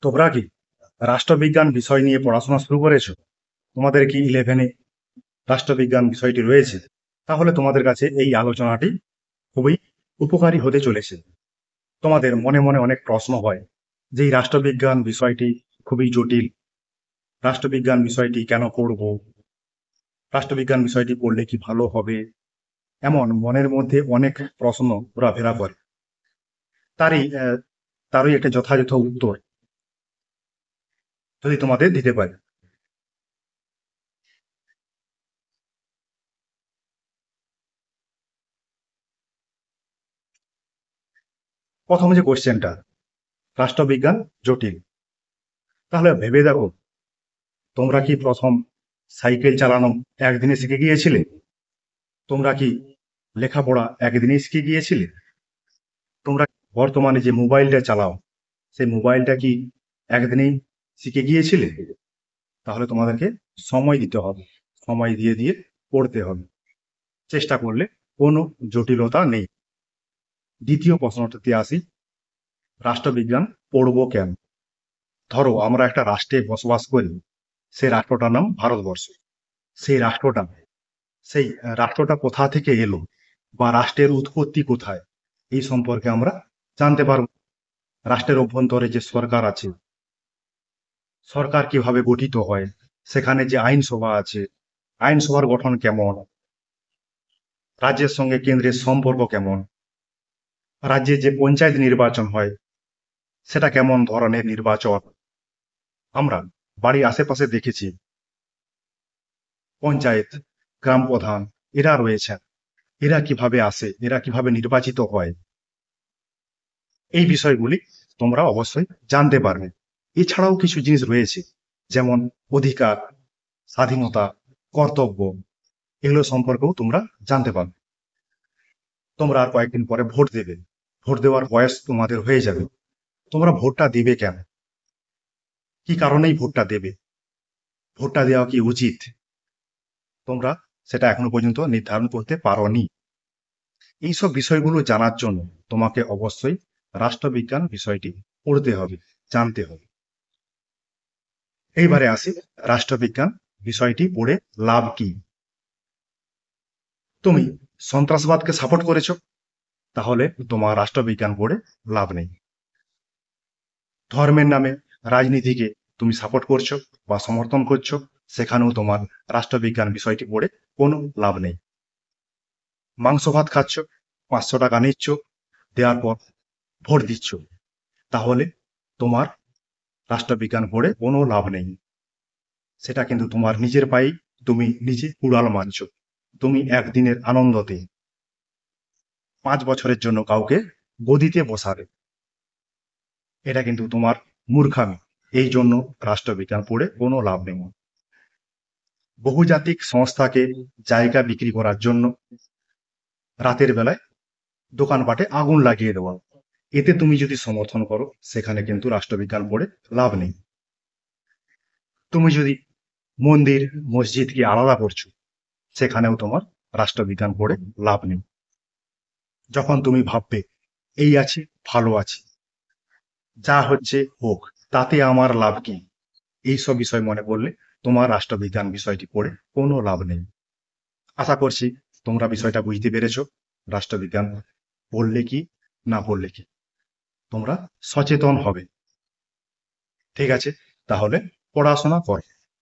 তোমরা কি রাষ্ট্রবিজ্ঞান বিষয় নিয়ে পড়াশোনা শুরু করেছো? তোমাদের কি 11-এ রাষ্ট্রবিজ্ঞান বিষয়টি রয়েছে? তাহলে তোমাদের কাছে এই আলোচনাটি খুবই উপকারী হতে চলেছে। তোমাদের মনে মনে অনেক প্রশ্ন হয় যে এই রাষ্ট্রবিজ্ঞান বিষয়টি খুবই জটিল। রাষ্ট্রবিজ্ঞান বিষয়টি কেন পড়বো? রাষ্ট্রবিজ্ঞান বিষয়টি পড়লে কি ভালো হবে? এমন মনের মধ্যে অনেক প্রশ্ন ঘোরাফেরা করে। তারই তারই একটা যথাযথ উত্তর যদি তোমাদের দিতে পারি। প্রথম যে কোশ্চেনটা, রাষ্ট্রবিজ্ঞান জটিল, তাহলে ভেবে দেখো, তোমরা কি প্রথম সাইকেল চালানো একদিনে শিখে গিয়েছিলে? তোমরা কি লেখাপড়া একদিনেই শিখে গিয়েছিলে? তোমরা বর্তমানে যে মোবাইলটা চালাও, সেই মোবাইলটা কি একদিনেই শিখে গিয়েছিলে? তাহলে তোমাদেরকে সময় দিতে হবে, সময় দিয়ে দিয়ে পড়তে হবে। চেষ্টা করলে কোনো জটিলতা নেই। দ্বিতীয় প্রশ্নটাতে আসি, রাষ্ট্রবিজ্ঞান পড়বো কেন? ধরো আমরা একটা রাষ্ট্রে বসবাস করি, সেই রাষ্ট্রটার নাম ভারতবর্ষ। সেই রাষ্ট্রটা সেই রাষ্ট্রটা কোথা থেকে এলো বা রাষ্ট্রের উৎপত্তি কোথায়, এই সম্পর্কে আমরা জানতে পারব। রাষ্ট্রের অভ্যন্তরে যে সরকার আছে, সরকার কিভাবে গঠিত হয়, সেখানে যে আইনসভা আছে, আইনসভার গঠন কেমন, রাজ্যের সঙ্গে কেন্দ্রের সম্পর্ক কেমন, রাজ্যে যে পঞ্চায়েত নির্বাচন হয় সেটা কেমন ধরনের নির্বাচন। আমরা বাড়ির আশেপাশে দেখেছি পঞ্চায়েত, গ্রাম প্রধান এরা রয়েছেন, এরা কিভাবে আসে, এরা কিভাবে নির্বাচিত হয়, এই বিষয়গুলি তোমরা অবশ্যই জানতে পারবে। এছাড়াও কিছু জিনিস রয়েছে, যেমন অধিকার, স্বাধীনতা, কর্তব্য, এগুলো সম্পর্কেও তোমরা জানতে পারবে। তোমরা আর কয়েকদিন পরে ভোট দেবে, ভোট দেওয়ার বয়স তোমাদের হয়ে যাবে। তোমরা ভোটটা দেবে কেন? কি কারণেই ভোটটা দেবে? ভোটটা দেওয়া কি উচিত? তোমরা সেটা এখনো পর্যন্ত নির্ধারণ করতে পারোনি। এইসব বিষয়গুলো জানার জন্য তোমাকে অবশ্যই রাষ্ট্রবিজ্ঞান বিষয়টি পড়তে হবে, জানতে হবে। এইবারে আসি, রাষ্ট্রবিজ্ঞান বিষয়টি পড়ে লাভ কি? তুমি সন্ত্রাসবাদকে সাপোর্ট করেছো, তাহলে তোমার রাষ্ট্রবিজ্ঞান পড়ে লাভ নেই। ধর্মের নামে রাজনীতিকে তুমি সাপোর্ট করছো বা সমর্থন করছো, সেখানেও তোমার রাষ্ট্রবিজ্ঞান বিষয়টি পড়ে কোনো লাভ নেই। মাংস ভাত খাচ্ছ, 500 টাকা নিচ্ছ, দেওয়ার পর ভোট দিচ্ছ, তাহলে তোমার রাষ্ট্রবিজ্ঞান পড়ে কোনো লাভ নেই। সেটা কিন্তু তোমার নিজের পায়েই তুমি নিজে কুড়াল মারছো। তুমি একদিনের আনন্দতে 5 বছরের জন্য কাউকে গদিতে বসাবে, এটা কিন্তু তোমার মূর্খামি। এই জন্য রাষ্ট্রবিজ্ঞান পড়ে কোনো লাভ নেই। বহুজাতিক সংস্থাকে জায়গা বিক্রি করার জন্য রাতের বেলায় দোকানপাটে আগুন লাগিয়ে দেওয়া, এতে তুমি যদি সমর্থন করো, সেখানে কিন্তু রাষ্ট্রবিজ্ঞান পড়ে লাভ নেই। তুমি যদি মন্দির মসজিদকে আলাদা করছো, সেখানেও তোমার রাষ্ট্রবিজ্ঞান পড়ে লাভ নেই। যখন তুমি ভাববে এই আছে, ভালো আছে, যা হচ্ছে হোক, তাতে আমার লাভ কি, এইসব বিষয় মনে পড়লে তোমার রাষ্ট্রবিজ্ঞান বিষয়টি পড়ে কোনো লাভ নেই। আশা করছি তোমরা বিষয়টা বুঝতে পেরেছো। রাষ্ট্রবিজ্ঞান পড়লে কি, না পড়লে কি, তোমরা সচেতন হবে। ঠিক আছে, তাহলে পড়াশোনা করো।